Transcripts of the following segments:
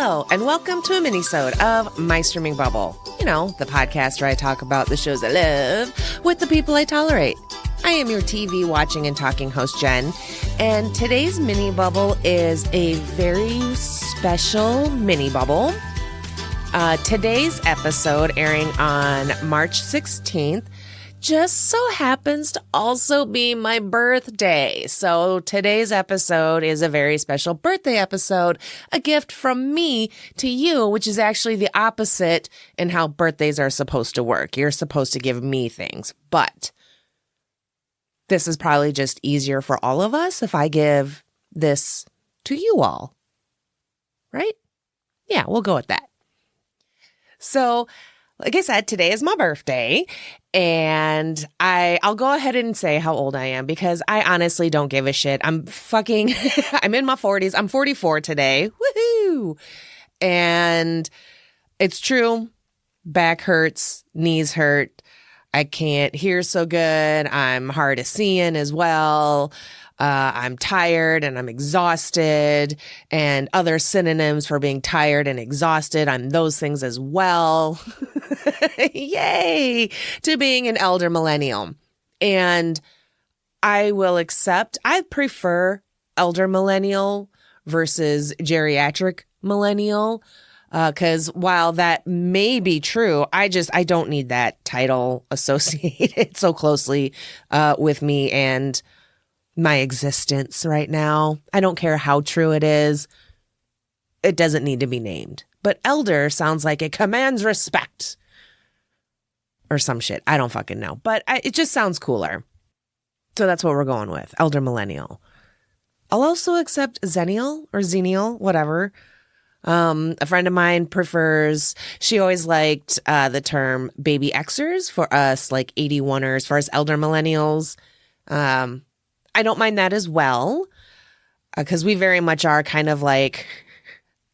Hello, and welcome to a mini-sode of My Streaming Bubble. You know, the podcast where I talk about the shows I love with the people I tolerate. I am your TV watching and talking host, Jen, and today's mini bubble is a very special mini bubble. Today's episode, airing on March 16th, just so happens to also be my birthday. So today's episode is a very special birthday episode, a gift from me to you, which is actually the opposite in how birthdays are supposed to work. You're supposed to give me things, but this is probably just easier for all of us if I give this to you all. Right? Yeah, we'll go with that. So, like I said, today is my birthday, and I'll go ahead and say how old I am because I honestly don't give a shit. I'm in my 40s. I'm 44 today. Woohoo! And it's true. Back hurts, knees hurt. I can't hear so good. I'm hard of seeing as well. I'm tired and I'm exhausted, and other synonyms for being tired and exhausted. I'm those things as well. Yay to being an elder millennial. And I will accept, I prefer elder millennial versus geriatric millennial. Because while that may be true, I don't need that title associated so closely with me and my existence right now. I don't care how true it is. It doesn't need to be named. But elder sounds like it commands respect or some shit. I don't fucking know. But it just sounds cooler. So that's what we're going with. Elder millennial. I'll also accept zennial or xenial, whatever. A friend of mine prefers, she always liked the term baby Xers for us, like 81ers, for us elder millennials. I don't mind that as well, because we very much are kind of like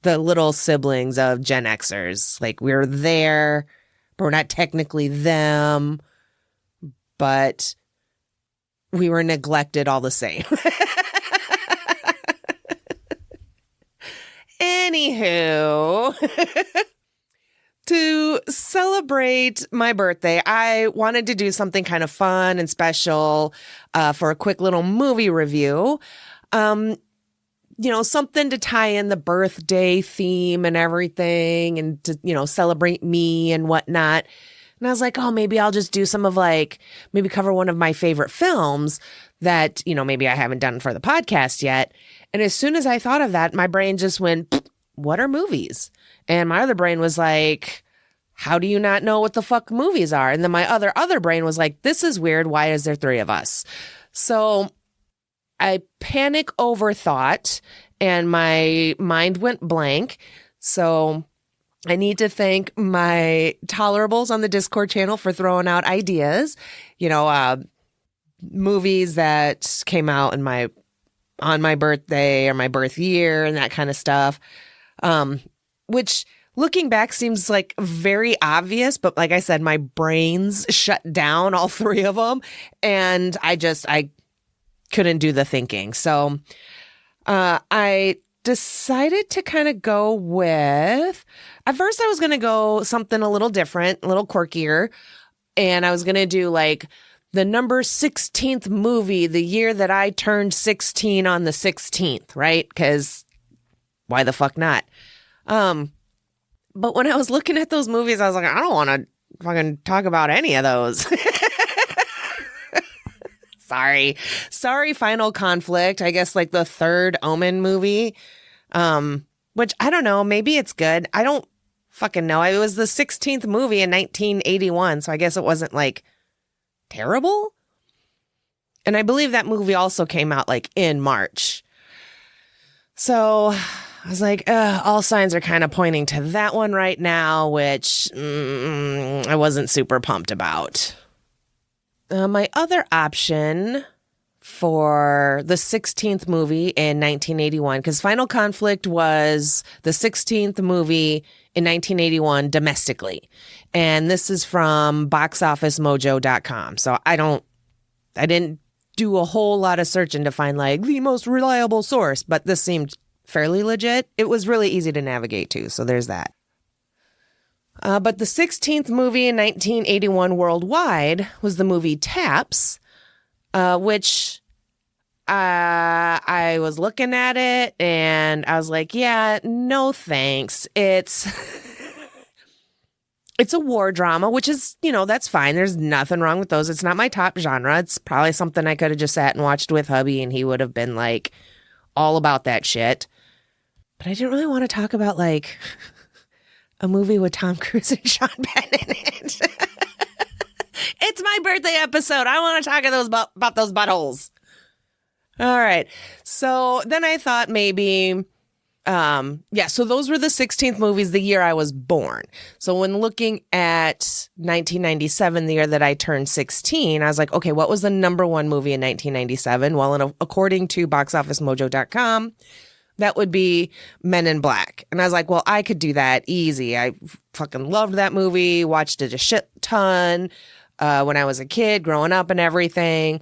the little siblings of Gen Xers. Like, we're there, but we're not technically them, but we were neglected all the same. Anywho, to celebrate my birthday, I wanted to do something kind of fun and special for a quick little movie review. Something to tie in the birthday theme and everything, and to, celebrate me and whatnot. And I was like, oh, maybe I'll just do some of maybe cover one of my favorite films that, maybe I haven't done for the podcast yet. And as soon as I thought of that, my brain just went, what are movies? And my other brain was like, how do you not know what the fuck movies are? And then my other brain was like, this is weird. Why is there three of us? So I panic overthought and my mind went blank. So I need to thank my tolerables on the Discord channel for throwing out ideas, movies that came out on my birthday or my birth year and that kind of stuff. Which looking back seems like very obvious, but like I said, my brains shut down, all three of them. And I couldn't do the thinking. So, I decided to kind of go with, at first I was going to go something a little different, a little quirkier. And I was going to do the number 16th movie, the year that I turned 16 on the 16th, right? Because why the fuck not? But when I was looking at those movies, I was like, I don't want to fucking talk about any of those. Sorry, Final Conflict. I guess the third Omen movie, which I don't know. Maybe it's good. I don't fucking know. It was the 16th movie in 1981. So I guess it wasn't terrible. And I believe that movie also came out in March. So I was like, all signs are kind of pointing to that one right now, which I wasn't super pumped about. My other option for the 16th movie in 1981, because Final Conflict was the 16th movie in 1981 domestically. And this is from boxofficemojo.com. So I didn't do a whole lot of searching to find the most reliable source, but this seemed fairly legit. It was really easy to navigate too, so there's that. But the 16th movie in 1981 worldwide was the movie Taps, which I was looking at it and I was like, yeah, no thanks. It's it's a war drama, which is, that's fine. There's nothing wrong with those. It's not my top genre. It's probably something I could have just sat and watched with hubby and he would have been like all about that shit. But I didn't really want to talk about like a movie with Tom Cruise and Sean Penn in it. It's my birthday episode. I want to talk about those buttholes. All right. So then I thought maybe, so those were the 16th movies the year I was born. So when looking at 1997, the year that I turned 16, I was like, okay, what was the number one movie in 1997? Well, according to boxofficemojo.com, that would be Men in Black. And I was like, well, I could do that easy. I fucking loved that movie, watched it a shit ton when I was a kid, growing up and everything.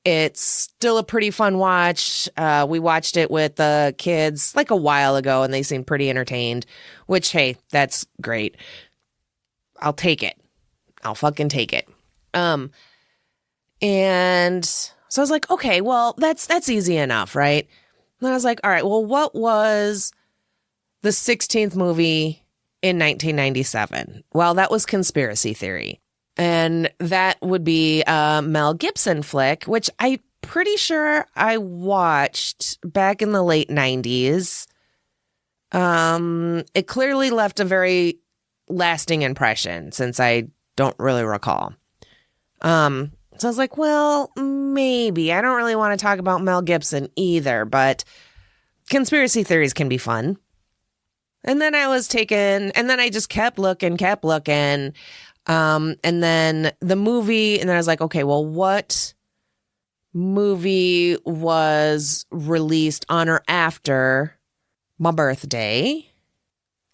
It's still a pretty fun watch. We watched it with the kids like a while ago and they seemed pretty entertained, which, hey, that's great. I'll take it. I'll fucking take it. And so I was like, okay, well, that's easy enough, right? And then I was like, all right, well, what was the 16th movie in 1997? Well, that was Conspiracy Theory. And that would be a Mel Gibson flick, which I'm pretty sure I watched back in the late 90s. It clearly left a very lasting impression since I don't really recall. So I was like, well, maybe. I don't really want to talk about Mel Gibson either, but conspiracy theories can be fun. And then I just kept looking. And then the movie, and then I was like, okay, well, what movie was released on or after my birthday?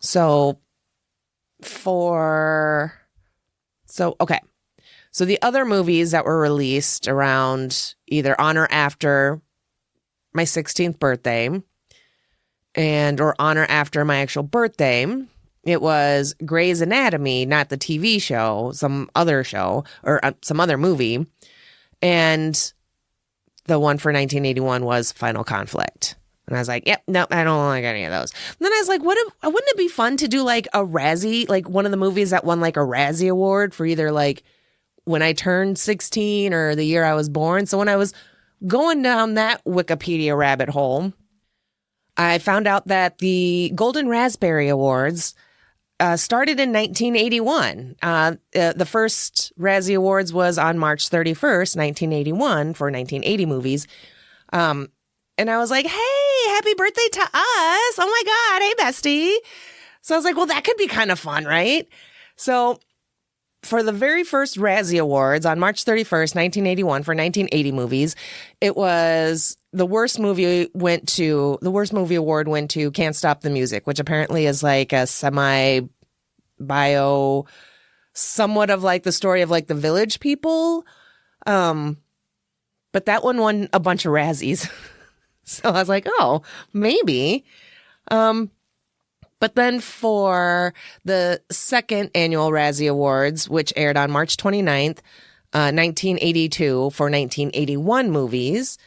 So the other movies that were released around either on or after my 16th birthday or on or after my actual birthday, it was Grey's Anatomy, not the TV show, some other show or some other movie. And the one for 1981 was Final Conflict. And I was like, yep, no, I don't like any of those. And then I was like, wouldn't it be fun to do like a Razzie, like one of the movies that won like a Razzie Award for either like when I turned 16 or the year I was born? So when I was going down that Wikipedia rabbit hole, I found out that the Golden Raspberry Awards started in 1981. The first Razzie Awards was on March 31st, 1981 for 1980 movies. And I was like, hey, happy birthday to us. Oh my God. Hey, bestie. So I was like, well, that could be kind of fun, right? So for the very first Razzie Awards on March 31st, 1981 for 1980 movies, it was the worst movie award went to Can't Stop the Music, which apparently is like a semi-bio, somewhat of like the story of like the Village People. But that one won a bunch of Razzies. So I was like, oh, maybe. But then for the second annual Razzie Awards, which aired on March 29th, 1982 for 1981 movies,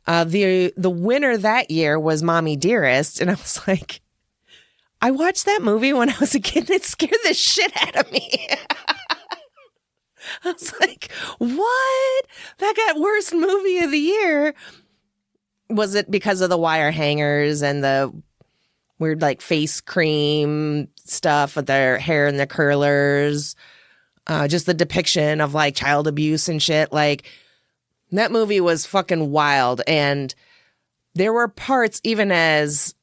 the winner that year was Mommy Dearest. And I was like, I watched that movie when I was a kid and it scared the shit out of me. I was like, what? That got worst movie of the year. Was it because of the wire hangers and the weird like face cream stuff with their hair and their curlers? Just the depiction of like child abuse and shit. Like that movie was fucking wild. And there were parts, even as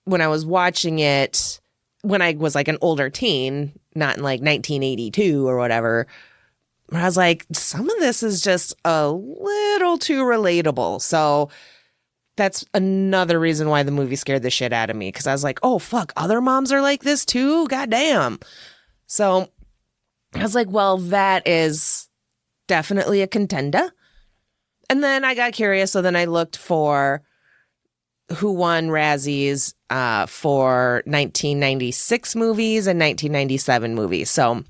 when I was watching it, when I was like an older teen, not in like 1982 or whatever, where I was like, some of this is just a little too relatable. So that's another reason why the movie scared the shit out of me. Cause I was like, oh fuck, other moms are like this too? Goddamn. So I was like, well, that is definitely a contender. And then I got curious. So then I looked for who won Razzies for 1996 movies and 1997 movies. So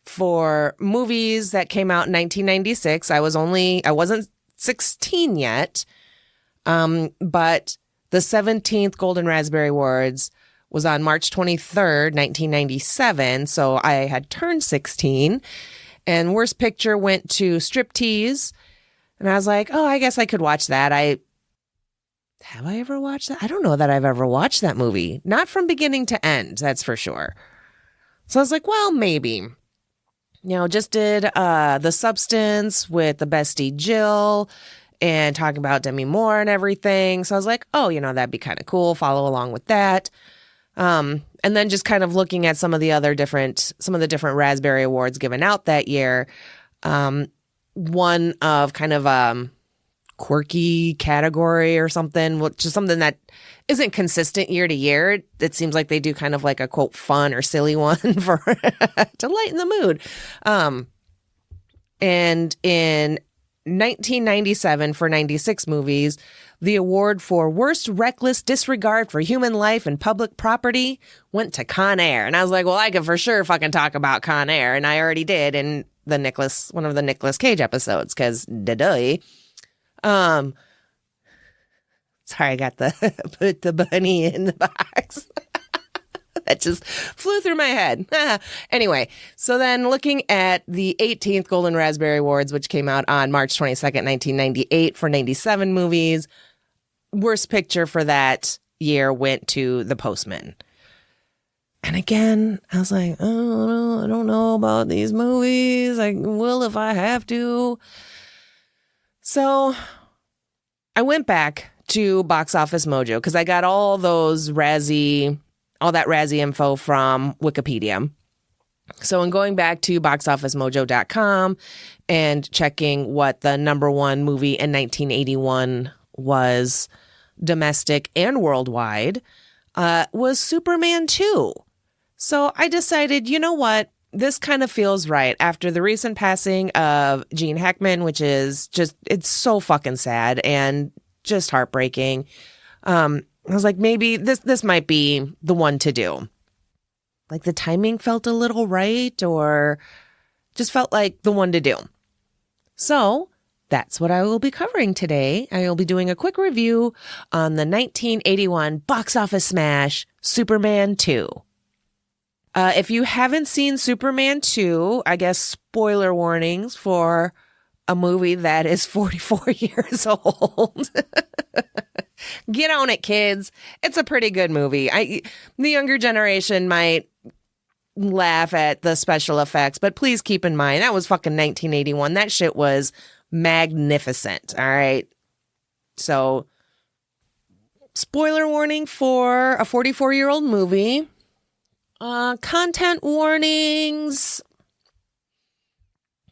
for movies that came out in 1996, I wasn't 16 yet. But the 17th Golden Raspberry Awards was on March 23rd, 1997. So I had turned 16, and Worst Picture went to Striptease. And I was like, oh, I guess I could watch that. Have I ever watched that? I don't know that I've ever watched that movie. Not from beginning to end, that's for sure. So I was like, well, maybe. Just did The Substance with the bestie Jill and talking about Demi Moore and everything. So I was like, oh, that'd be kind of cool. Follow along with that. And then just kind of looking at some of the different Raspberry Awards given out that year. One of kind of quirky category or something, which is something that isn't consistent year to year. It seems like they do kind of like a quote fun or silly one for to lighten the mood. And in 1997 for 96 movies, the award for worst reckless disregard for human life and public property went to Con Air. And I was like, well, I could for sure fucking talk about Con Air. And I already did in one of the Nicolas Cage episodes, because sorry, I got put the bunny in the box. That just flew through my head. Anyway, so then looking at the 18th Golden Raspberry Awards, which came out on March 22nd, 1998 for 97 movies, Worst Picture for that year went to The Postman. And again, I was like, oh, I don't know about these movies. I will if I have to. So I went back to Box Office Mojo because I got all that Razzie info from Wikipedia. So in going back to boxofficemojo.com and checking what the number one movie in 1981 was domestic and worldwide, was Superman 2. So I decided, you know what? This kind of feels right after the recent passing of Gene Hackman, which is it's so fucking sad and just heartbreaking. I was like, maybe this might be the one to do. Like the timing felt a little right, or just felt like the one to do. So that's what I will be covering today. I will be doing a quick review on the 1981 box office smash, Superman 2. If you haven't seen Superman 2, I guess spoiler warnings for a movie that is 44 years old. Get on it, kids. It's a pretty good movie. The younger generation might laugh at the special effects, but please keep in mind, that was fucking 1981. That shit was magnificent. All right. So, spoiler warning for a 44-year-old movie. Content warnings.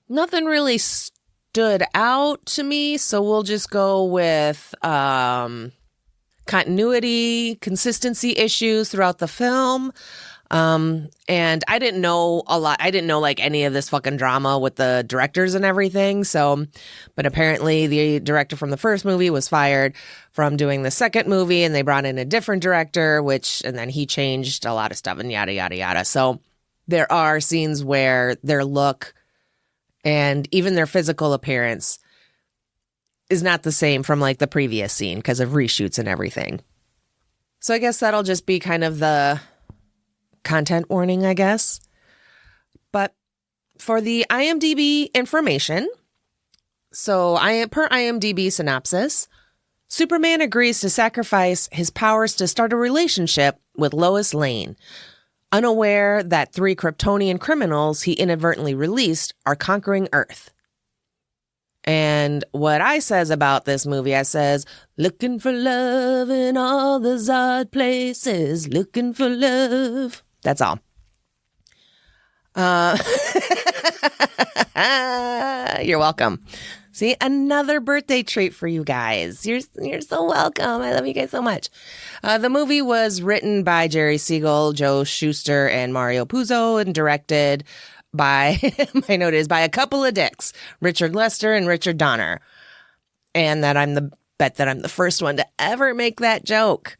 Nothing really stood out to me, so we'll just go with continuity, consistency issues throughout the film. And I didn't know a lot. I didn't know like any of this fucking drama with the directors and everything. So, but apparently the director from the first movie was fired from doing the second movie, and they brought in a different director, and then he changed a lot of stuff and yada, yada, yada. So there are scenes where their look and even their physical appearance is not the same from like the previous scene because of reshoots and everything. So I guess that'll just be kind of the content warning, I guess. But for the IMDb information, so per IMDb synopsis, Superman agrees to sacrifice his powers to start a relationship with Lois Lane, unaware that 3 Kryptonian criminals he inadvertently released are conquering Earth. And what I says about this movie, I says, looking for love in all the odd places, looking for love. That's all. You're welcome. See, another birthday treat for you guys. You're so welcome. I love you guys so much. The movie was written by Jerry Siegel, Joe Shuster, and Mario Puzo, and directed by, my note is, by a couple of dicks, Richard Lester and Richard Donner. And that I'm the bet that I'm the first one to ever make that joke.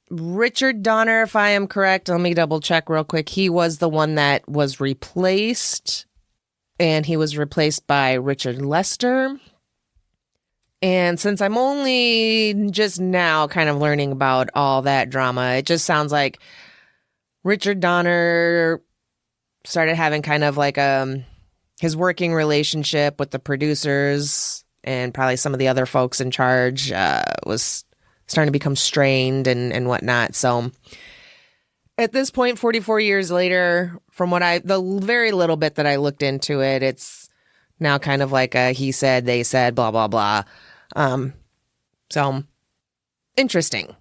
Richard Donner, if I am correct, let me double check real quick. He was the one that was replaced, and he was replaced by Richard Lester. And since I'm only just now kind of learning about all that drama, it just sounds like Richard Donner started having kind of like his working relationship with the producers and probably some of the other folks in charge was starting to become strained and whatnot. So at this point, 44 years later, from the very little bit that I looked into it, it's now kind of like a he said, they said, blah, blah, blah. So interesting.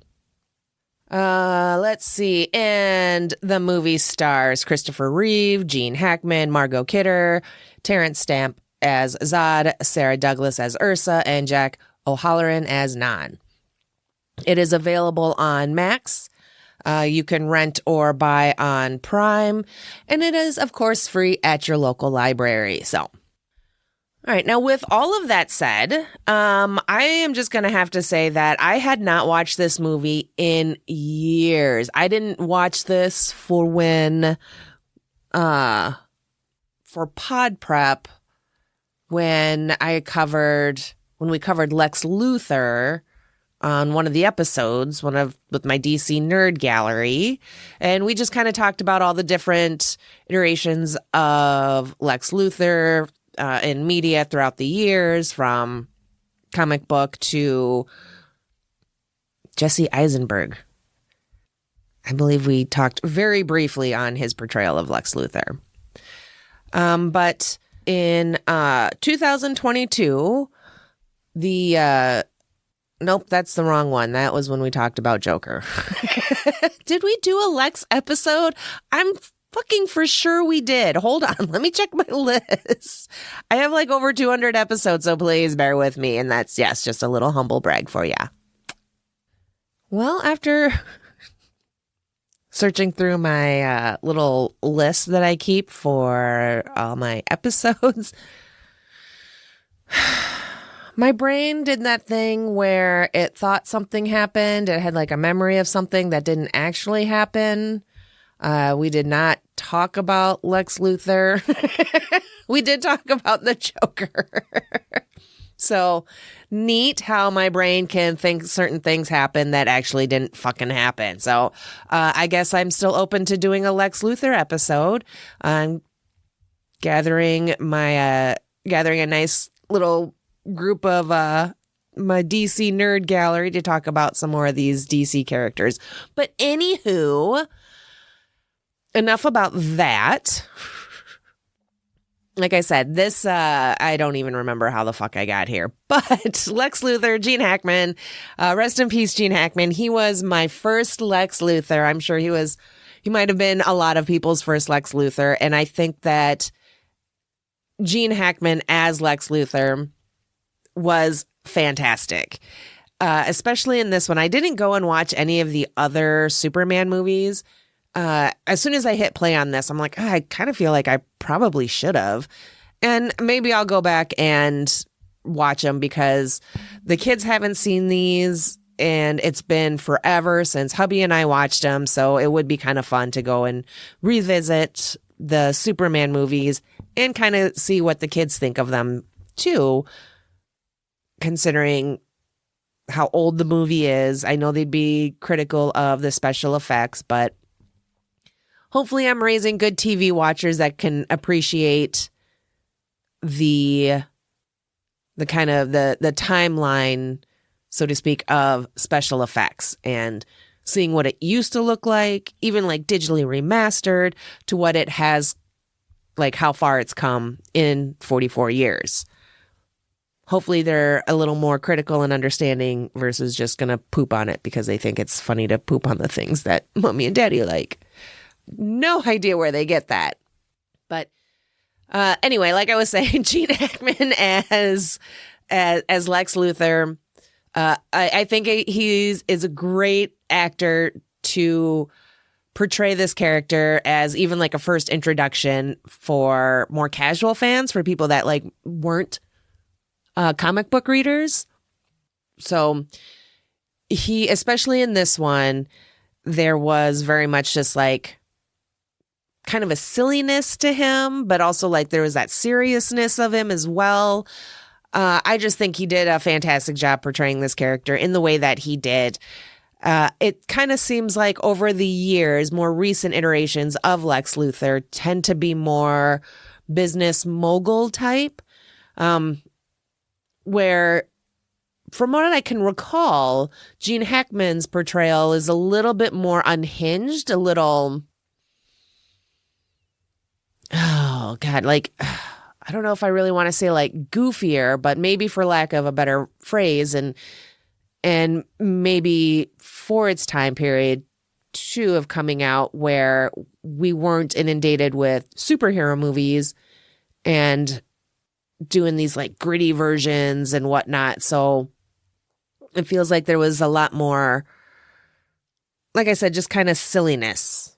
Let's see. And the movie stars Christopher Reeve, Gene Hackman, Margot Kidder, Terrence Stamp as Zod, Sarah Douglas as Ursa, and Jack O'Halloran as Non. It is available on Max. You can rent or buy on Prime, and it is, of course, free at your local library. So, all right. Now, with all of that said, I am just going to have to say that I had not watched this movie in years. I didn't watch this for Pod Prep when we covered Lex Luthor on one of the episodes, with my DC Nerd Gallery. And we just kind of talked about all the different iterations of Lex Luthor in media throughout the years, from comic book to Jesse Eisenberg. I believe we talked very briefly on his portrayal of Lex Luthor. But in 2022, nope, that's the wrong one. That was when we talked about Joker. Did we do a Lex episode? I'm fucking for sure we did. Hold on. Let me check my list. I have like over 200 episodes, so please bear with me. And that's, yes, just a little humble brag for ya. Well, after searching through my little list that I keep for all my episodes, my brain did that thing where it thought something happened. It had like a memory of something that didn't actually happen. We did not talk about Lex Luthor. We did talk about the Joker. So neat how my brain can think certain things happen that actually didn't fucking happen. So I guess I'm still open to doing a Lex Luthor episode. I'm gathering a nice little group of my DC Nerd Gallery to talk about some more of these DC characters. But anywho, enough about that. Like I said, this, I don't even remember how the fuck I got here. But Lex Luthor, Gene Hackman, rest in peace, Gene Hackman. He was my first Lex Luthor. I'm sure he might have been a lot of people's first Lex Luthor. And I think that Gene Hackman as Lex Luthor was fantastic, especially in this one. I didn't go and watch any of the other Superman movies. As soon as I hit play on this, I'm like, I kind of feel like I probably should have. And maybe I'll go back and watch them because the kids haven't seen these and it's been forever since hubby and I watched them. So it would be kind of fun to go and revisit the Superman movies and kind of see what the kids think of them too, considering how old the movie is. I know they'd be critical of the special effects, but hopefully I'm raising good TV watchers that can appreciate the kind of the timeline, so to speak, of special effects and seeing what it used to look like, even like digitally remastered, to what it has, like how far it's come in 44 years. Hopefully they're a little more critical and understanding versus just going to poop on it because they think it's funny to poop on the things that mommy and daddy like. No idea where they get that. But anyway, like I was saying, Gene Hackman as Lex Luthor, I think he is a great actor to portray this character as even like a first introduction for more casual fans, for people that like weren't comic book readers. So he, especially in this one, there was very much just like kind of a silliness to him, but also like there was that seriousness of him as well. I just think he did a fantastic job portraying this character in the way that he did. It kind of seems like over the years, more recent iterations of Lex Luthor tend to be more business mogul type, where from what I can recall, Gene Hackman's portrayal is a little bit more unhinged, a little, oh God, like, I don't know if I really want to say like goofier, but maybe for lack of a better phrase, and maybe for its time period too of coming out where we weren't inundated with superhero movies and doing these like gritty versions and whatnot. So it feels like there was a lot more, like I said, just kind of silliness,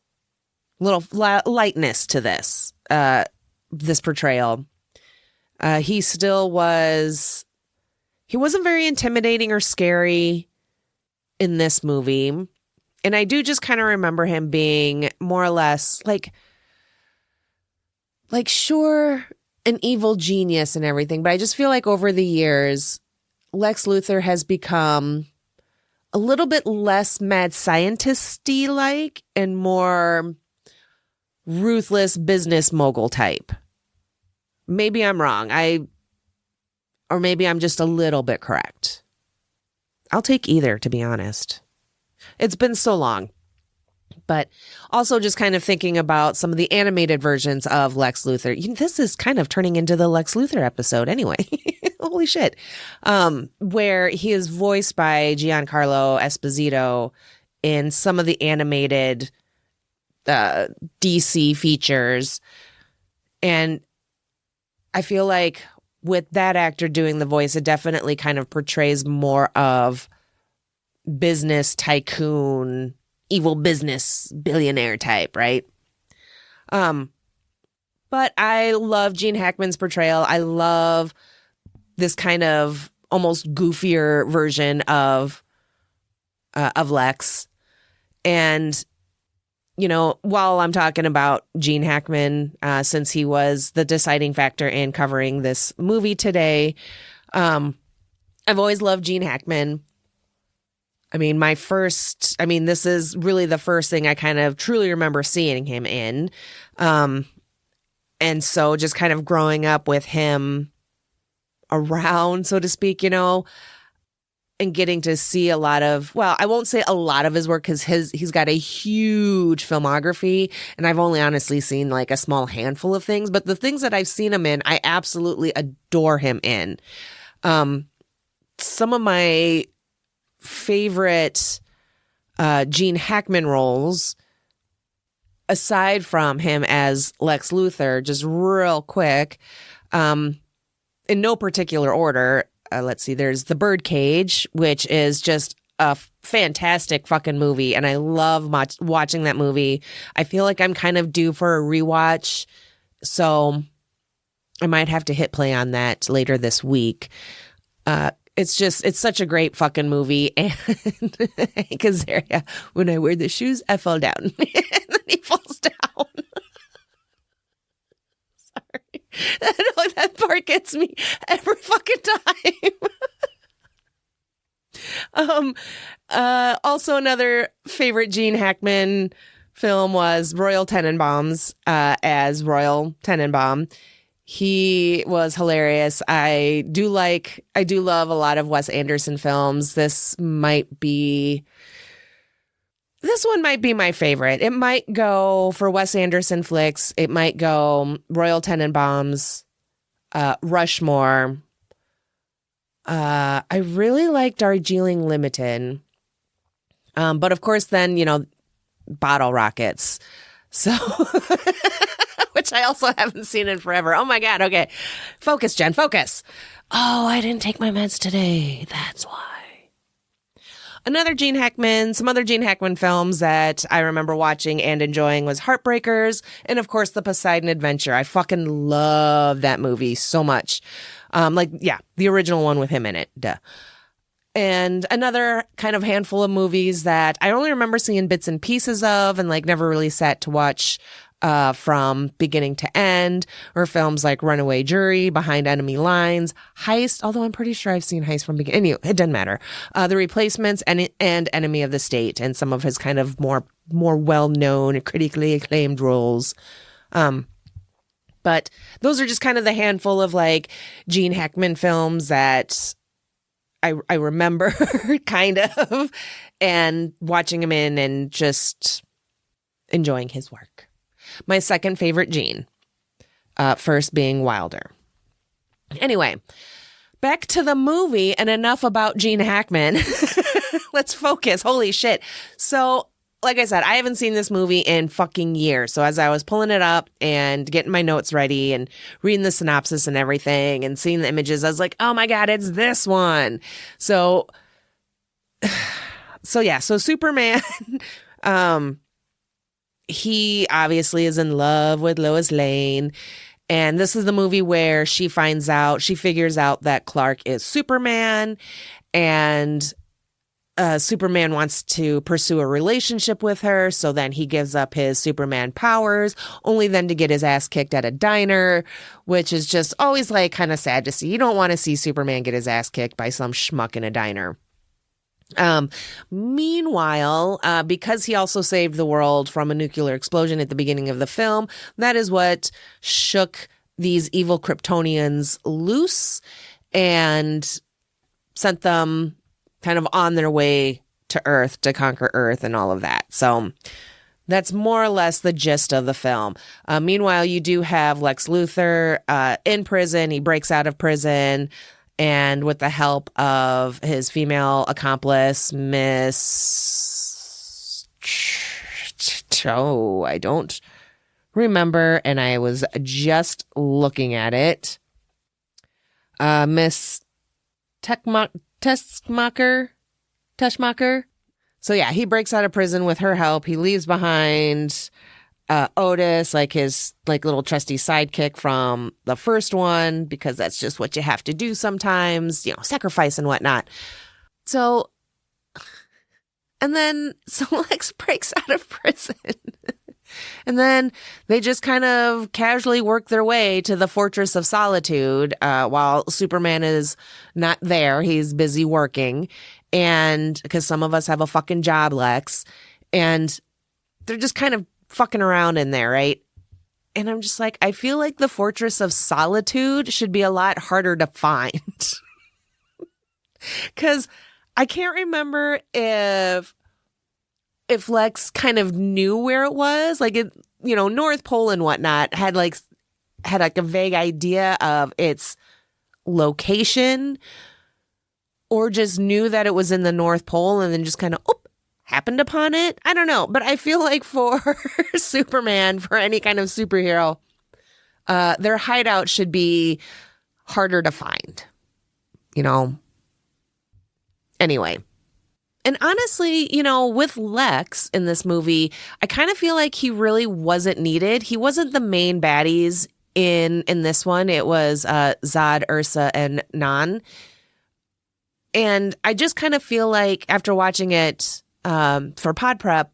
little lightness to this portrayal. He wasn't very intimidating or scary in this movie. And I do just kind of remember him being more or less like sure, an evil genius and everything. But I just feel like over the years, Lex Luthor has become a little bit less mad scientist-y like and more ruthless business mogul type. Maybe I'm wrong. Or maybe I'm just a little bit correct. I'll take either, to be honest. It's been so long. But also just kind of thinking about some of the animated versions of Lex Luthor. This is kind of turning into the Lex Luthor episode anyway. Holy shit. Where he is voiced by Giancarlo Esposito in some of the animated DC features. And I feel like with that actor doing the voice, it definitely kind of portrays more of business tycoon, evil business billionaire type, right? But I love Gene Hackman's portrayal. I love this kind of almost goofier version of Lex. And while I'm talking about Gene Hackman, since he was the deciding factor in covering this movie today, I've always loved Gene Hackman. I mean, this is really the first thing I kind of truly remember seeing him in. And so just kind of growing up with him around, so to speak, and getting to see a lot of, well, I won't say a lot of his work because he's got a huge filmography, and I've only honestly seen like a small handful of things, but the things that I've seen him in, I absolutely adore him in. Some of my favorite Gene Hackman roles, aside from him as Lex Luthor, just real quick, in no particular order, let's see, there's The Birdcage, which is just a fantastic fucking movie, and I love watching that movie. I feel like I'm kind of due for a rewatch, so I might have to hit play on that later this week. It's such a great fucking movie, and because when I wear the shoes, I fall down, and then he falls down. Sorry, that part gets me every fucking time. Also, another favorite Gene Hackman film was Royal Tenenbaums, as Royal Tenenbaum. He was hilarious. I do love a lot of Wes Anderson films. This one might be my favorite. It might go for Wes Anderson flicks. It might go Royal Tenenbaums, Rushmore. I really like Darjeeling Limited. But of course then, Bottle Rockets. So, which I also haven't seen in forever. Oh my God. Okay. Focus, Jen, focus. Oh, I didn't take my meds today. That's why. Some other Gene Hackman films that I remember watching and enjoying was Heartbreakers and of course The Poseidon Adventure. I fucking love that movie so much. The original one with him in it. Duh. And another kind of handful of movies that I only remember seeing bits and pieces of and like never really sat to watch from beginning to end, or films like Runaway Jury, Behind Enemy Lines, Heist, although I'm pretty sure I've seen Heist from beginning. Anyway, it doesn't matter. The Replacements and Enemy of the State, and some of his kind of more well-known, critically acclaimed roles. But those are just kind of the handful of like Gene Hackman films that I remember kind of, and watching him in and just enjoying his work. My second favorite Gene, first being Wilder. Anyway, back to the movie and enough about Gene Hackman. Let's focus. Holy shit. So, like I said, I haven't seen this movie in fucking years. So as I was pulling it up and getting my notes ready and reading the synopsis and everything and seeing the images, I was like, oh my God, it's this one. So Superman, he obviously is in love with Lois Lane. And this is the movie where she figures out that Clark is Superman, and Superman wants to pursue a relationship with her. So then he gives up his Superman powers, only then to get his ass kicked at a diner, which is just always like kind of sad to see. You don't want to see Superman get his ass kicked by some schmuck in a diner. Meanwhile, because he also saved the world from a nuclear explosion at the beginning of the film, that is what shook these evil Kryptonians loose and sent them kind of on their way to Earth to conquer Earth and all of that. So that's more or less the gist of the film. Meanwhile, you do have Lex Luthor in prison. He breaks out of prison, and with the help of his female accomplice, Miss... Oh, I don't remember, and I was just looking at it. Miss Teschmacher. So yeah, he breaks out of prison with her help. He leaves behind Otis, like his like little trusty sidekick from the first one, because that's just what you have to do sometimes, sacrifice and whatnot. So Lex breaks out of prison. And then they just kind of casually work their way to the Fortress of Solitude while Superman is not there. He's busy working. And because some of us have a fucking job, Lex. And they're just kind of fucking around in there, right? And I'm just like, I feel like the Fortress of Solitude should be a lot harder to find. Because I can't remember if Lex kind of knew where it was, like it, North Pole and whatnot, had like a vague idea of its location, or just knew that it was in the North Pole and then just kind of happened upon it. I don't know, but I feel like for Superman, for any kind of superhero, their hideout should be harder to find. Anyway. And honestly, with Lex in this movie, I kind of feel like he really wasn't needed. He wasn't the main baddies in this one. It was Zod, Ursa, and Nan. And I just kind of feel like after watching it for Pod Prep,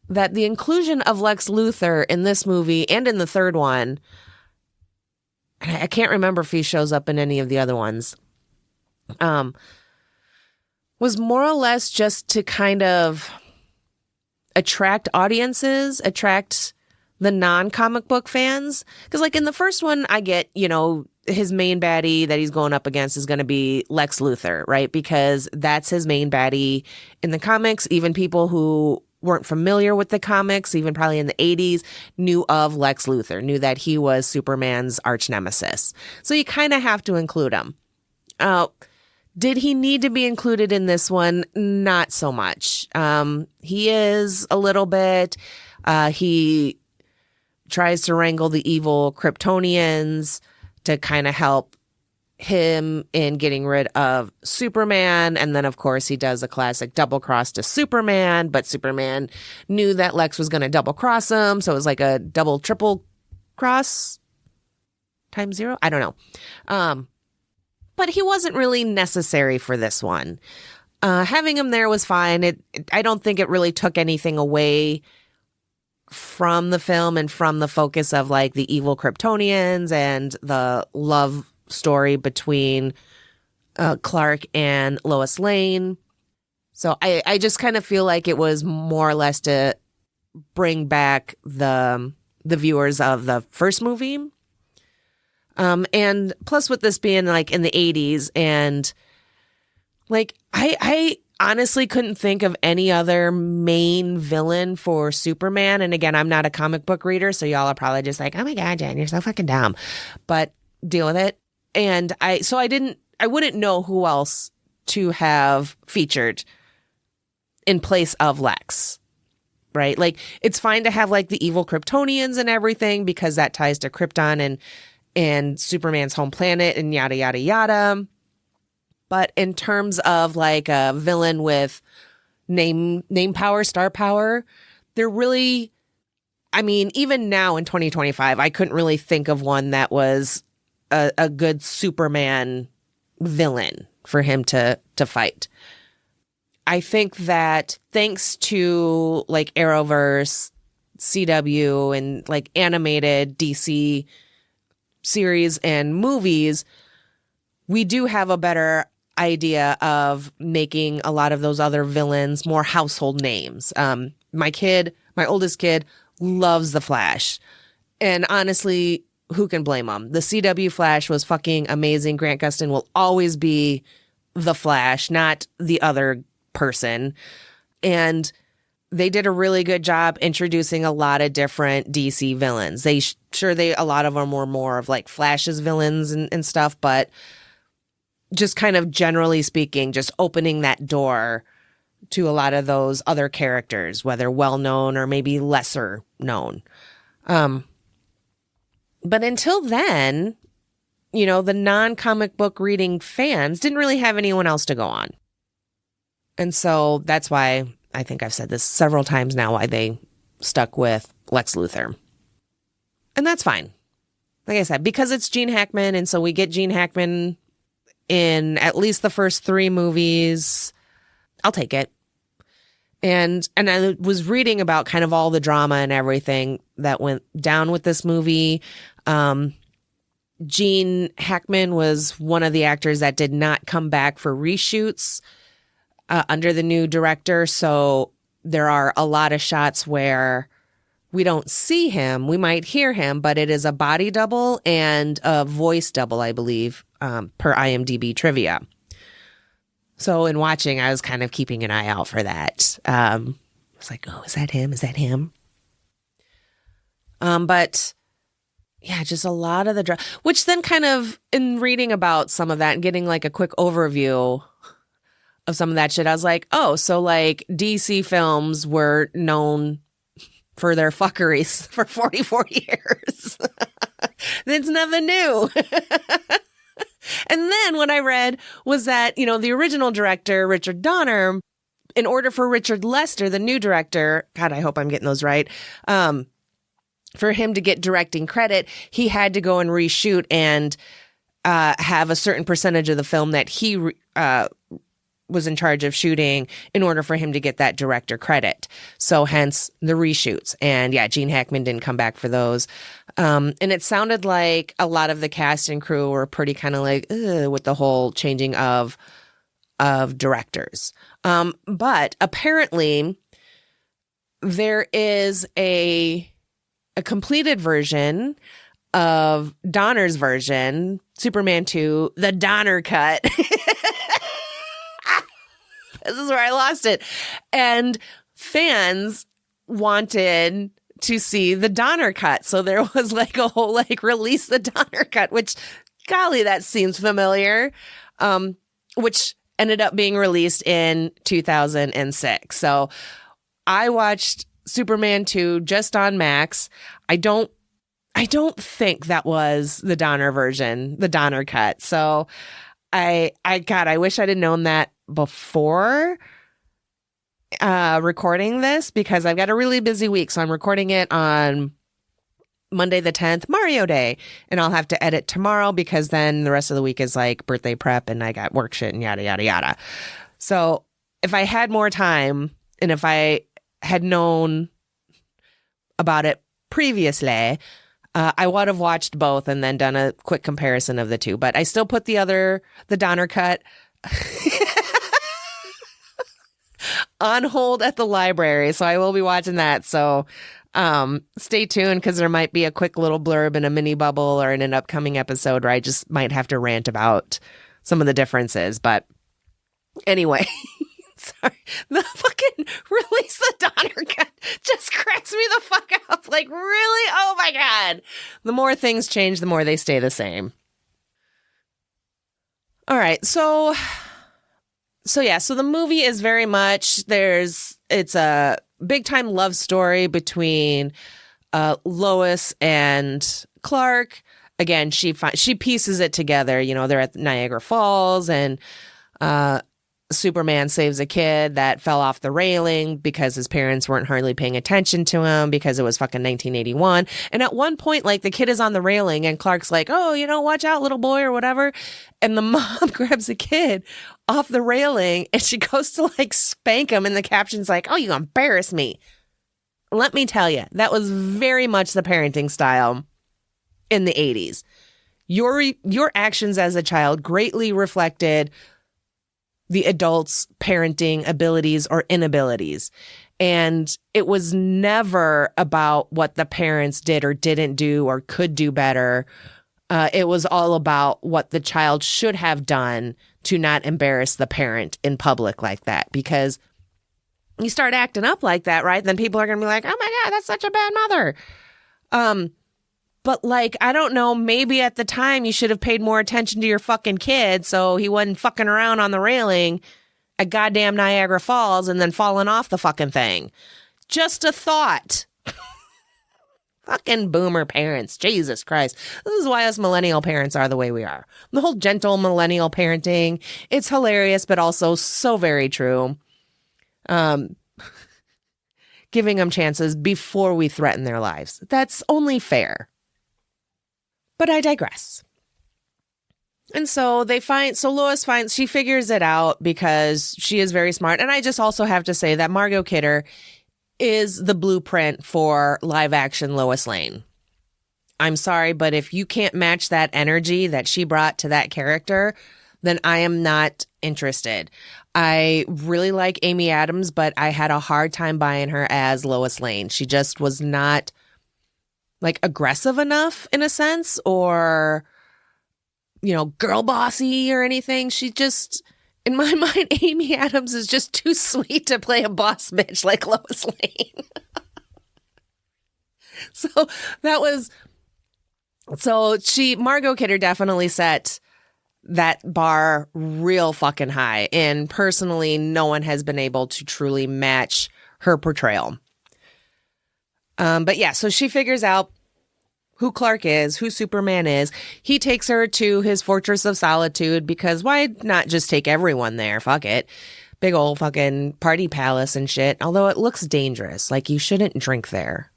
that the inclusion of Lex Luthor in this movie and in the third one, I can't remember if he shows up in any of the other ones, was more or less just to kind of attract audiences, attract the non-comic book fans. Because like in the first one, I get, his main baddie that he's going up against is going to be Lex Luthor, right? Because that's his main baddie in the comics. Even people who weren't familiar with the comics, even probably in the 80s, knew of Lex Luthor, knew that he was Superman's arch nemesis. So you kind of have to include him. Did he need to be included in this one? Not so much. He is a little bit. He tries to wrangle the evil Kryptonians to kind of help him in getting rid of Superman. And then, of course, he does a classic double cross to Superman. But Superman knew that Lex was going to double cross him. So it was like a double, triple cross times 0. I don't know. but he wasn't really necessary for this one. Having him there was fine. I don't think it really took anything away from the film and from the focus of like the evil Kryptonians and the love story between Clark and Lois Lane. So I just kind of feel like it was more or less to bring back the viewers of the first movie. And plus with this being like in the 80s and like I honestly couldn't think of any other main villain for Superman. And again, I'm not a comic book reader, so y'all are probably just like, oh my God, Jen, you're so fucking dumb. But deal with it. And I wouldn't know who else to have featured in place of Lex. Right? Like, it's fine to have like the evil Kryptonians and everything because that ties to Krypton and Superman's home planet and yada, yada, yada. But in terms of like a villain with name power, star power, they're really, I mean, even now in 2025, I couldn't really think of one that was a good Superman villain for him to fight. I think that thanks to like Arrowverse, CW, and like animated DC series and movies, we do have a better idea of making a lot of those other villains more household names. My oldest kid loves the Flash. And honestly, who can blame him? The CW Flash was fucking amazing. Grant Gustin will always be the Flash, not the other person. And they did a really good job introducing a lot of different DC villains. A lot of them were more of like Flash's villains and stuff, but just kind of generally speaking, just opening that door to a lot of those other characters, whether well-known or maybe lesser known. But until then, you know, the non-comic book reading fans didn't really have anyone else to go on. And so that's why I think I've said this several times now, why they stuck with Lex Luthor. And that's fine. Like I said, because it's Gene Hackman, and so we get Gene Hackman in at least the first 3 movies, I'll take it. And I was reading about kind of all the drama and everything that went down with this movie. Gene Hackman was one of the actors that did not come back for reshoots under the new director. So there are a lot of shots where we don't see him. We might hear him, but it is a body double and a voice double, I believe, per IMDb trivia. So in watching, I was kind of keeping an eye out for that. I was like, oh, is that him? Is that him? But yeah, just a lot of the which then kind of in reading about some of that and getting like a quick overview of some of that shit, I was like, oh, so like DC films were known for their fuckeries for 44 years. That's nothing new. And then what I read was that, you know, the original director, Richard Donner, in order for Richard Lester, the new director, God, I hope I'm getting those right, for him to get directing credit, he had to go and reshoot and have a certain percentage of the film that he was in charge of shooting in order for him to get that director credit. So hence the reshoots. And yeah, Gene Hackman didn't come back for those. And it sounded like a lot of the cast and crew were pretty kind of like, with the whole changing of directors. But apparently there is a completed version of Donner's version, Superman 2, the Donner cut. This is where I lost it. And fans wanted to see the Donner cut. So there was like a whole like release the Donner cut, which golly, that seems familiar. Which ended up being released in 2006. So I watched Superman 2 just on Max. I don't think that was the Donner version, the Donner cut. So I wish I'd have known that before recording this, because I've got a really busy week. So I'm recording it on Monday the 10th, Mario Day. And I'll have to edit tomorrow because then the rest of the week is like birthday prep and I got work shit and yada, yada, yada. So if I had more time and if I had known about it previously, I would have watched both and then done a quick comparison of the two. But I still put the Donner cut on hold at the library. So I will be watching that. So stay tuned because there might be a quick little blurb in a mini bubble or in an upcoming episode where I just might have to rant about some of the differences. But anyway, sorry, the fucking release the Donner cut just cracks me the fuck up. Like, really? Oh my God. The more things change, the more they stay the same. All right. So the movie is very much, it's a big time love story between Lois and Clark. Again, she pieces it together. You know, they're at Niagara Falls and Superman saves a kid that fell off the railing because his parents weren't hardly paying attention to him because it was fucking 1981. And at one point, like, the kid is on the railing and Clark's like, oh, you know, watch out, little boy, or whatever. And the mom grabs the kid off the railing and she goes to like spank him. And the caption's like, oh, you embarrass me. Let me tell you, that was very much the parenting style in the 80s. Your actions as a child greatly reflected the adult's parenting abilities or inabilities. And it was never about what the parents did or didn't do or could do better. It was all about what the child should have done to not embarrass the parent in public like that. Because you start acting up like that, right? Then people are going to be like, oh my God, that's such a bad mother. But like, I don't know, maybe at the time you should have paid more attention to your fucking kid so he wasn't fucking around on the railing at goddamn Niagara Falls and then falling off the fucking thing. Just a thought. Fucking boomer parents. Jesus Christ. This is why us millennial parents are the way we are. The whole gentle millennial parenting. It's hilarious, but also so very true. Giving them chances before we threaten their lives. That's only fair. But I digress. And so Lois she figures it out because she is very smart. And I just also have to say that Margot Kidder is the blueprint for live action Lois Lane. I'm sorry, but if you can't match that energy that she brought to that character, then I am not interested. I really like Amy Adams, but I had a hard time buying her as Lois Lane. She just was not like aggressive enough in a sense, or, you know, girl bossy or anything. She just, in my mind, Amy Adams is just too sweet to play a boss bitch like Lois Lane. Margot Kidder definitely set that bar real fucking high. And personally, no one has been able to truly match her portrayal. But yeah, so she figures out who Clark is, who Superman is. He takes her to his Fortress of Solitude because why not just take everyone there? Fuck it. Big old fucking party palace and shit. Although it looks dangerous. Like, you shouldn't drink there.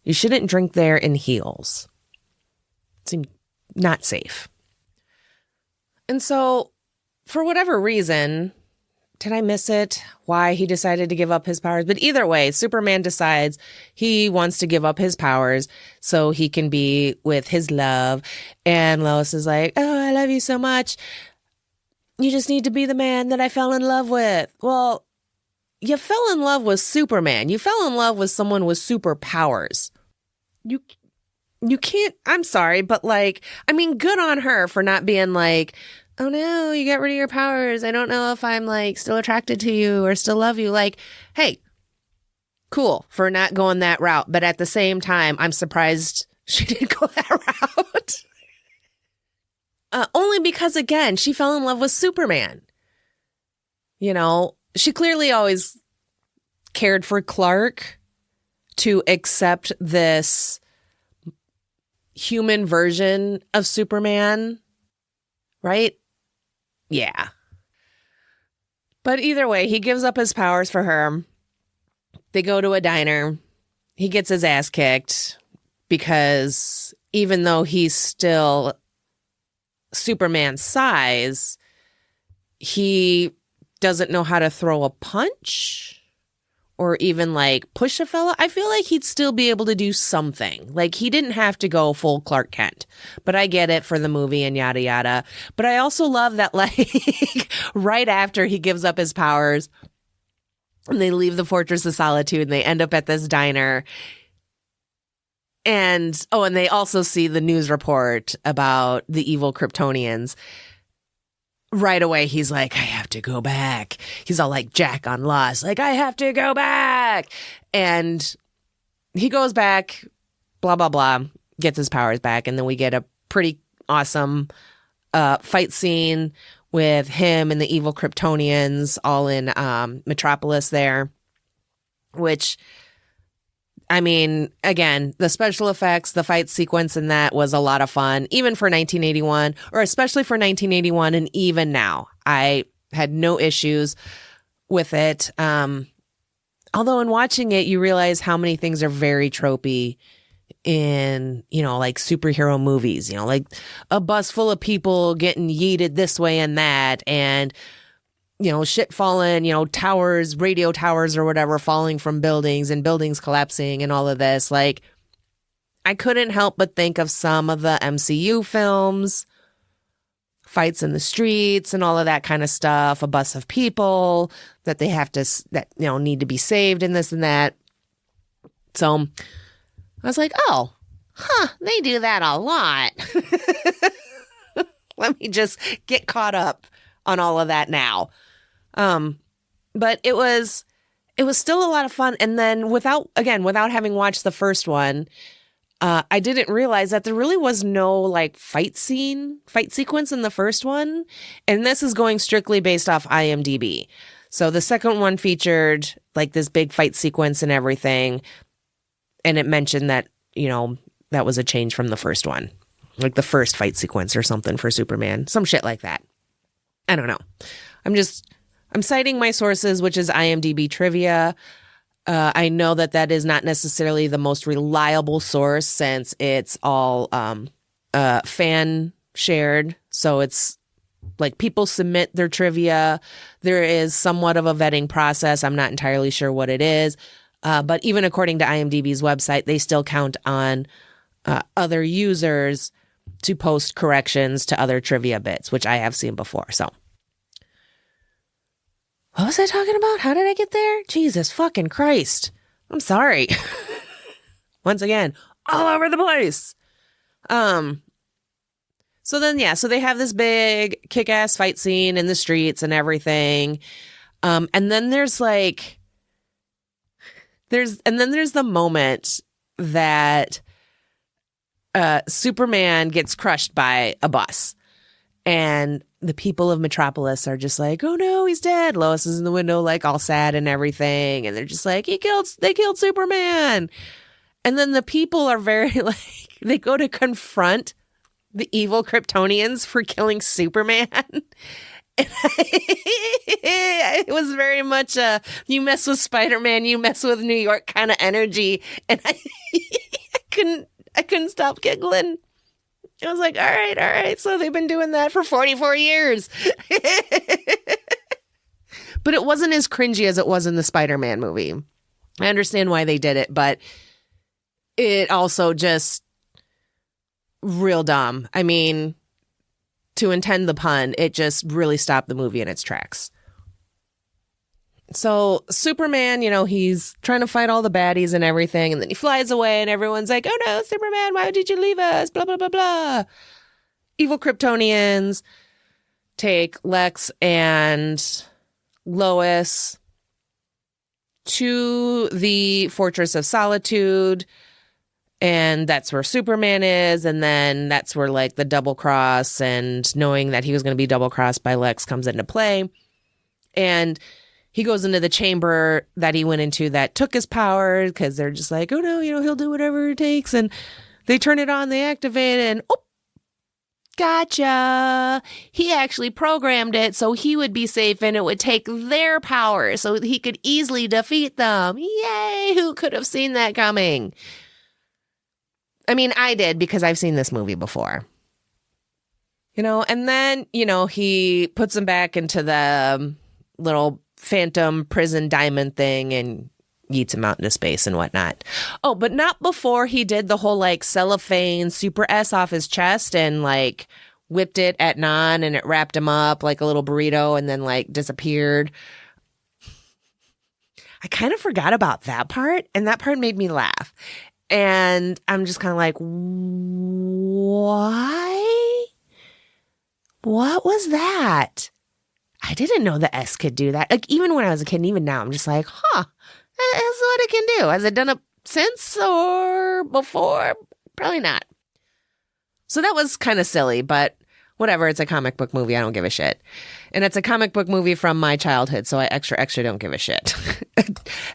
You shouldn't drink there in heels. It seemed not safe. And so, for whatever reason, did I miss it? Why he decided to give up his powers? But either way, Superman decides he wants to give up his powers so he can be with his love. And Lois is like, oh, I love you so much. You just need to be the man that I fell in love with. Well, you fell in love with Superman. You fell in love with someone with superpowers. You can't, I'm sorry, but like, I mean, good on her for not being like, oh no, you got rid of your powers. I don't know if I'm like still attracted to you or still love you. Like, hey, cool for not going that route. But at the same time, I'm surprised she didn't go that route. Only because, again, she fell in love with Superman. You know, she clearly always cared for Clark to accept this human version of Superman, right? Yeah. But either way, he gives up his powers for her. They go to a diner. He gets his ass kicked because even though he's still Superman size, he doesn't know how to throw a punch or even like push a fella. I feel like he'd still be able to do something. Like he didn't have to go full Clark Kent, but I get it for the movie and yada yada. But I also love that like right after he gives up his powers and they leave the Fortress of Solitude and they end up at this diner. And and they also see the news report about the evil Kryptonians. Right away, he's like, I have to go back. He's all like Jack on Lost, like, I have to go back. And he goes back, blah, blah, blah, gets his powers back. And then we get a pretty awesome fight scene with him and the evil Kryptonians all in Metropolis there, which, I mean, again, the special effects, the fight sequence in that was a lot of fun, even for 1981, or especially for 1981, and even now. I had no issues with it. Although in watching it, you realize how many things are very tropey in, like superhero movies, like a bus full of people getting yeeted this way and that, and shit falling, towers, radio towers or whatever falling from buildings and buildings collapsing and all of this. Like, I couldn't help but think of some of the MCU films, fights in the streets and all of that kind of stuff, a bus of people that they have to, need to be saved and this and that. So I was like, oh, they do that a lot. Let me just get caught up on all of that now. But it was still a lot of fun. And then without having watched the first one, I didn't realize that there really was no like fight sequence in the first one. And this is going strictly based off IMDb. So the second one featured like this big fight sequence and everything. And it mentioned that, that was a change from the first one, like the first fight sequence or something for Superman, some shit like that. I don't know. I'm citing my sources, which is IMDb trivia. I know that is not necessarily the most reliable source since it's all fan shared. So it's like people submit their trivia. There is somewhat of a vetting process. I'm not entirely sure what it is. But even according to IMDb's website, they still count on other users to post corrections to other trivia bits, which I have seen before. So what was I talking about? How did I get there? Jesus fucking Christ. I'm sorry. Once again, all over the place. So they have this big kick-ass fight scene in the streets and everything. And then there's the moment that Superman gets crushed by a bus. And the people of Metropolis are just like, oh no, he's dead. Lois is in the window, like all sad and everything. And they're just like, they killed Superman. And then the people are very like, they go to confront the evil Kryptonians for killing Superman. And it was very much you mess with Spider-Man, you mess with New York kind of energy. And I couldn't stop giggling. I was like, all right. So they've been doing that for 44 years. But it wasn't as cringy as it was in the Spider-Man movie. I understand why they did it, but it also just real dumb. I mean, to intend the pun, it just really stopped the movie in its tracks. So Superman, he's trying to fight all the baddies and everything. And then he flies away and everyone's like, oh no, Superman, why did you leave us? Blah, blah, blah, blah. Evil Kryptonians take Lex and Lois to the Fortress of Solitude. And that's where Superman is. And then that's where like the double cross and knowing that he was going to be double crossed by Lex comes into play. And he goes into the chamber that he went into that took his power because they're just like, oh no, he'll do whatever it takes. And they turn it on, they activate it, and gotcha. He actually programmed it so he would be safe and it would take their power so he could easily defeat them. Yay! Who could have seen that coming? I mean, I did because I've seen this movie before. And then, he puts him back into the little phantom prison diamond thing and yeets him out into space and whatnot. Oh, but not before he did the whole like cellophane super S off his chest and like whipped it at Non and it wrapped him up like a little burrito and then like disappeared. I kind of forgot about that part, and that part made me laugh. And I'm just kind of like, why? What was that? I didn't know the S could do that. Like, even when I was a kid, and even now, I'm just like, that's what it can do. Has it done it since or before? Probably not. So that was kind of silly, but whatever. It's a comic book movie. I don't give a shit. And it's a comic book movie from my childhood, so I extra don't give a shit.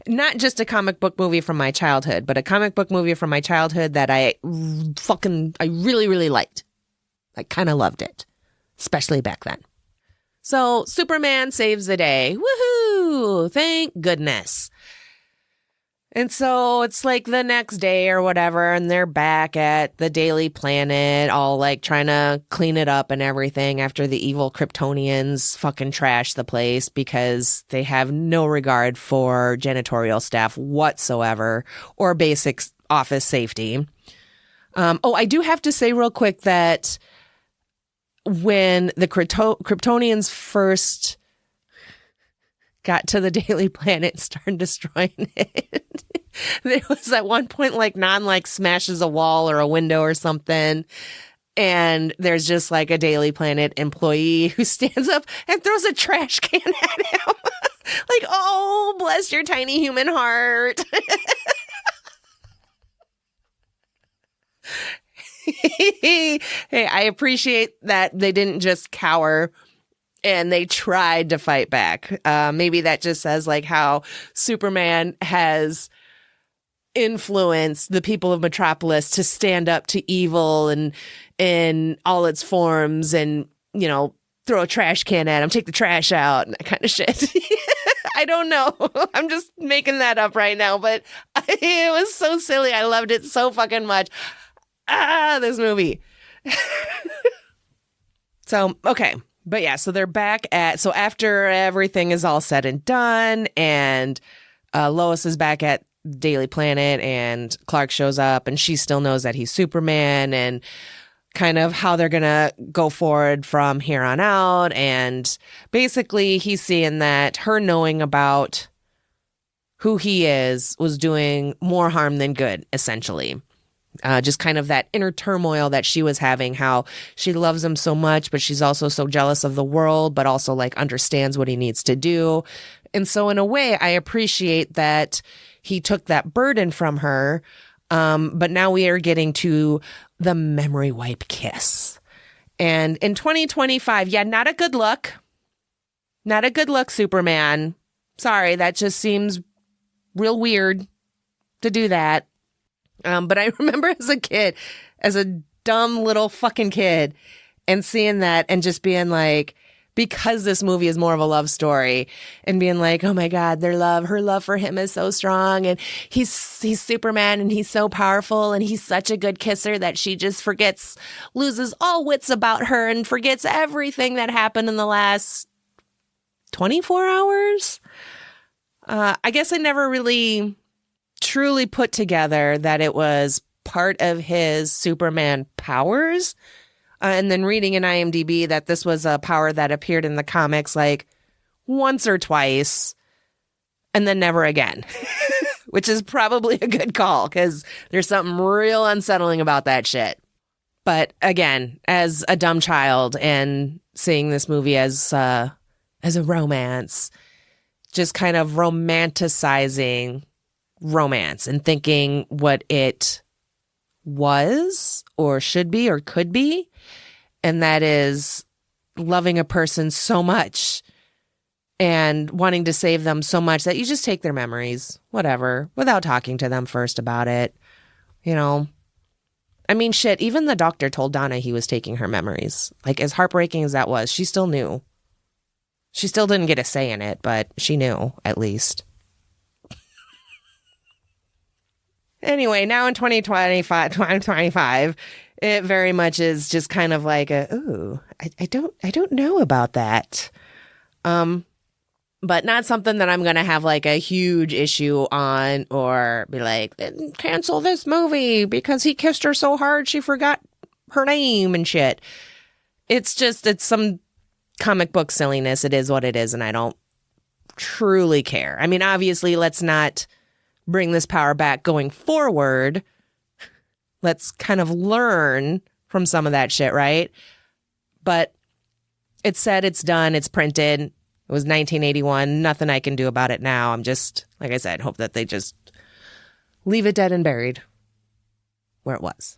Not just a comic book movie from my childhood, but a comic book movie from my childhood that I really, really liked. I kind of loved it, especially back then. So Superman saves the day. Woohoo! Thank goodness. And so it's like the next day or whatever, and they're back at the Daily Planet, all like trying to clean it up and everything after the evil Kryptonians fucking trash the place because they have no regard for janitorial staff whatsoever or basic office safety. I do have to say real quick that when the Kryptonians first got to the Daily Planet and started destroying it, there was at one point like Non like smashes a wall or a window or something, and there's just like a Daily Planet employee who stands up and throws a trash can at him. Like, oh, bless your tiny human heart. Hey, I appreciate that they didn't just cower and they tried to fight back. Maybe that just says like how Superman has influenced the people of Metropolis to stand up to evil and in all its forms and, throw a trash can at him, take the trash out and that kind of shit. I don't know. I'm just making that up right now, but it was so silly. I loved it so fucking much. This movie. So, okay. But yeah, so they're back so after everything is all said and done and Lois is back at Daily Planet and Clark shows up and she still knows that he's Superman and kind of how they're going to go forward from here on out. And basically he's seeing that her knowing about who he is was doing more harm than good, essentially. Just kind of that inner turmoil that she was having, how she loves him so much, but she's also so jealous of the world, but also like understands what he needs to do. And so in a way, I appreciate that he took that burden from her. But now we are getting to the memory wipe kiss. And in 2025, not a good look. Not a good look, Superman. Sorry, that just seems real weird to do that. But I remember as a kid, as a dumb little fucking kid, and seeing that and just being like, because this movie is more of a love story and being like, oh my God, her love for him is so strong. And he's Superman and he's so powerful and he's such a good kisser that she just loses all wits about her and forgets everything that happened in the last 24 hours. I guess I never really truly put together that it was part of his Superman powers. And then reading in IMDb that this was a power that appeared in the comics like once or twice and then never again, which is probably a good call because there's something real unsettling about that shit. But again, as a dumb child and seeing this movie as a romance, just kind of romanticizing romance and thinking what it was or should be or could be. And that is loving a person so much and wanting to save them so much that you just take their memories, whatever, without talking to them first about it. I mean, shit, even the doctor told Donna he was taking her memories. Like, as heartbreaking as that was, she still knew. She still didn't get a say in it, but she knew, at least. Anyway, now in 2025, it very much is just kind of like I don't know about that. But not something that I'm going to have like a huge issue on or be like, cancel this movie because he kissed her so hard she forgot her name and shit. It's some comic book silliness. It is what it is, and I don't truly care. I mean, obviously, let's not bring this power back going forward. Let's kind of learn from some of that shit, right? But it's said, it's done, it's printed. It was 1981. Nothing I can do about it now. I'm just, like I said, hope that they just leave it dead and buried where it was.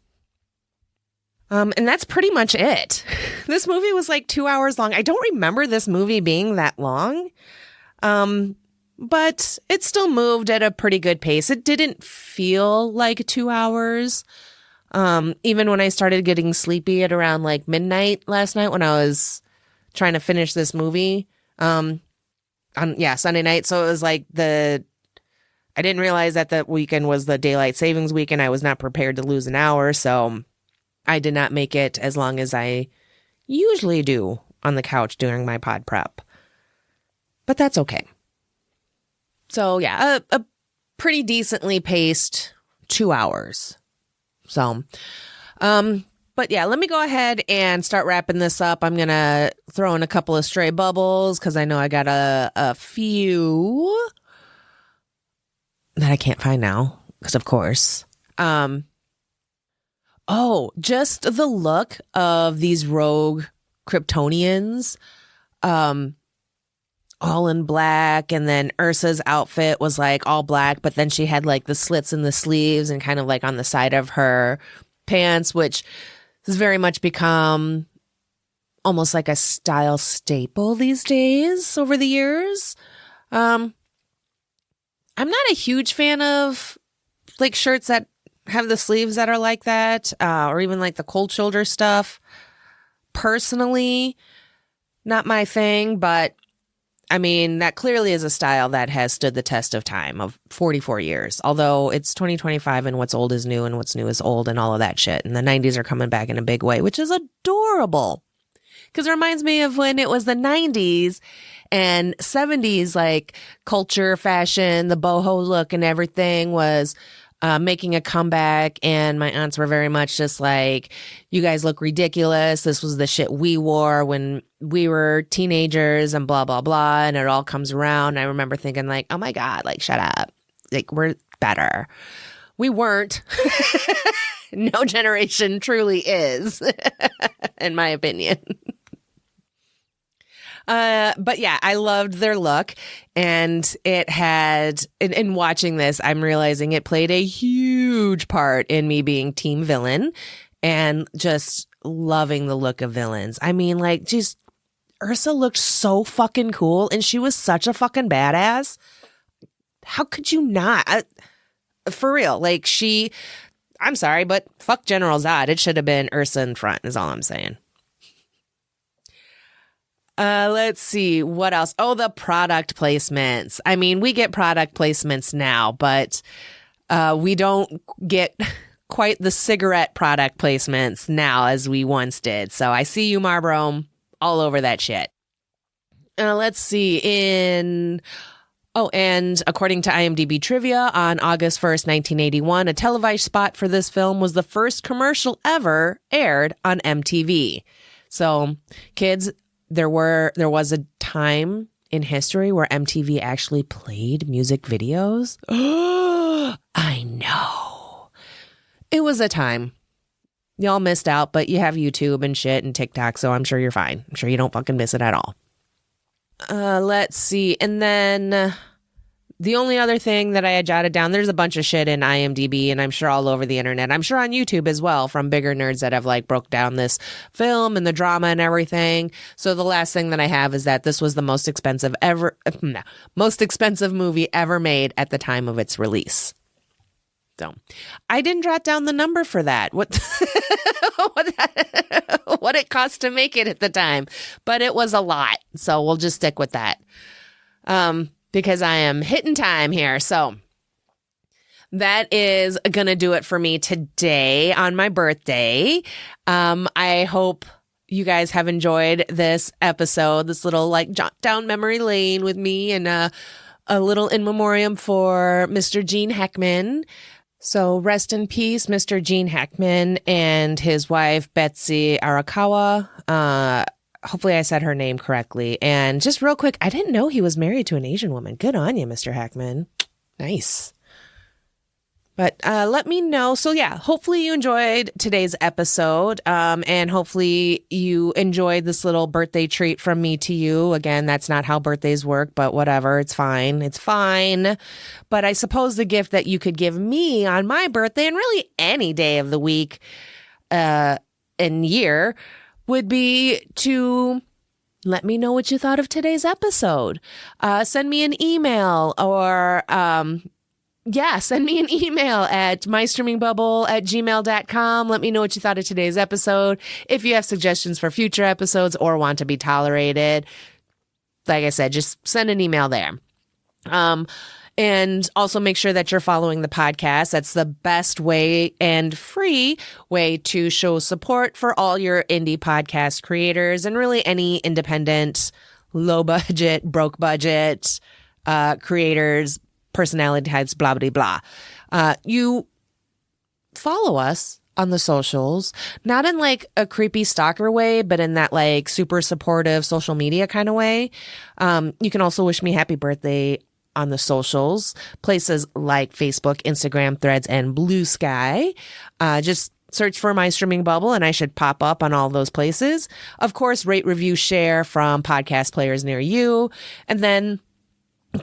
And that's pretty much it. This movie was like 2 hours long. I don't remember this movie being that long. But it still moved at a pretty good pace. It didn't feel like 2 hours. Even when I started getting sleepy at around like midnight last night when I was trying to finish this movie. Sunday night. So it was like I didn't realize that the weekend was the daylight savings weekend. I was not prepared to lose an hour. So I did not make it as long as I usually do on the couch during my pod prep. But that's okay. So yeah, a pretty decently paced 2 hours. So, but yeah, let me go ahead and start wrapping this up. I'm going to throw in a couple of stray bubbles because I know I got a few that I can't find now because of course. Just the look of these rogue Kryptonians, all in black, and then Ursa's outfit was like all black, but then she had like the slits in the sleeves and kind of like on the side of her pants, which has very much become almost like a style staple these days over the years. I'm not a huge fan of like shirts that have the sleeves that are like that, or even like the cold shoulder stuff. Personally, not my thing, but I mean, that clearly is a style that has stood the test of time of 44 years, although it's 2025 and what's old is new and what's new is old and all of that shit. And the 90s are coming back in a big way, which is adorable because it reminds me of when it was the 90s and 70s, like culture, fashion, the boho look and everything was making a comeback, and my aunts were very much just like, you guys look ridiculous. This was the shit we wore when we were teenagers and blah, blah, blah. And it all comes around. I remember thinking like, oh my God, like, shut up. Like, we're better. We weren't. No generation truly is, in my opinion. But yeah, I loved their look, and it had, in watching this, I'm realizing it played a huge part in me being team villain and just loving the look of villains. I mean, like, just Ursa looked so fucking cool, and she was such a fucking badass. How could you not? For real, like I'm sorry, but fuck General Zod. It should have been Ursa in front is all I'm saying. Let's see what else. Oh, the product placements. I mean, we get product placements now, but we don't get quite the cigarette product placements now as we once did. So I see you, Marlboro, all over that shit. Let's see. And according to IMDb trivia, on August 1st, 1981, a televised spot for this film was the first commercial ever aired on MTV. So, kids, there was a time in history where MTV actually played music videos. I know. It was a time. Y'all missed out, but you have YouTube and shit and TikTok, so I'm sure you're fine. I'm sure you don't fucking miss it at all. Let's see. And then the only other thing that I had jotted down, there's a bunch of shit in IMDb and I'm sure all over the internet. I'm sure on YouTube as well from bigger nerds that have like broke down this film and the drama and everything. So the last thing that I have is that this was the most expensive movie ever made at the time of its release. So I didn't jot down the number for that. What it cost to make it at the time, but it was a lot. So we'll just stick with that. Because I am hitting time here. So that is going to do it for me today on my birthday. I hope you guys have enjoyed this episode, this little like jot down memory lane with me and a little in memoriam for Mr. Gene Hackman. So rest in peace, Mr. Gene Hackman and his wife, Betsy Arakawa. Hopefully I said her name correctly. And just real quick, I didn't know he was married to an Asian woman. Good on you, Mr. Hackman. Nice. But let me know. So yeah, hopefully you enjoyed today's episode. And hopefully you enjoyed this little birthday treat from me to you. Again, that's not how birthdays work, but whatever. It's fine. It's fine. But I suppose the gift that you could give me on my birthday and really any day of the week and year would be to let me know what you thought of today's episode. Send me an email or... send me an email at mystreamingbubble@gmail.com. Let me know what you thought of today's episode. If you have suggestions for future episodes or want to be tolerated, like I said, just send an email there. And also make sure that you're following the podcast. That's the best way and free way to show support for all your indie podcast creators and really any independent, low budget, broke budget creators, personality types, blah, blah, blah. You follow us on the socials, not in like a creepy stalker way, but in that like super supportive social media kind of way. You can also wish me happy birthday on the socials, places like Facebook, Instagram, Threads, and Blue Sky. Just search for My Streaming Bubble and I should pop up on all those places. Of course, rate, review, share from podcast players near you. And then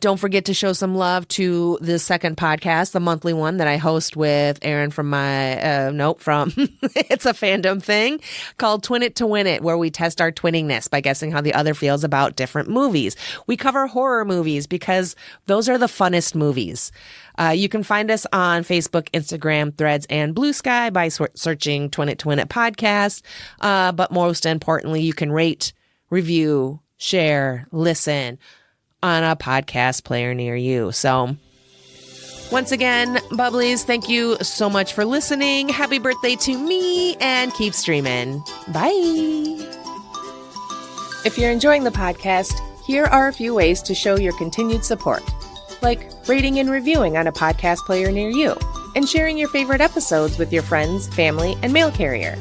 don't forget to show some love to the second podcast, the monthly one that I host with Aaron from it's a fandom thing called Twin It to Win It, where we test our twinningness by guessing how the other feels about different movies. We cover horror movies because those are the funnest movies. You can find us on Facebook, Instagram, Threads, and Blue Sky by searching Twin It to Win It podcast. But most importantly, you can rate, review, share, listen on a podcast player near you. So once again, Bubblies, thank you so much for listening. Happy birthday to me and keep streaming. Bye. If you're enjoying the podcast, here are a few ways to show your continued support, like rating and reviewing on a podcast player near you and sharing your favorite episodes with your friends, family, and mail carrier.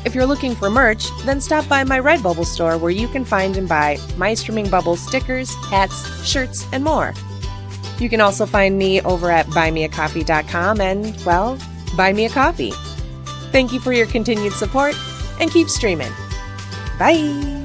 If you're looking for merch, then stop by my Redbubble store where you can find and buy My Streaming Bubble stickers, hats, shirts, and more. You can also find me over at buymeacoffee.com and, well, buy me a coffee. Thank you for your continued support and keep streaming. Bye!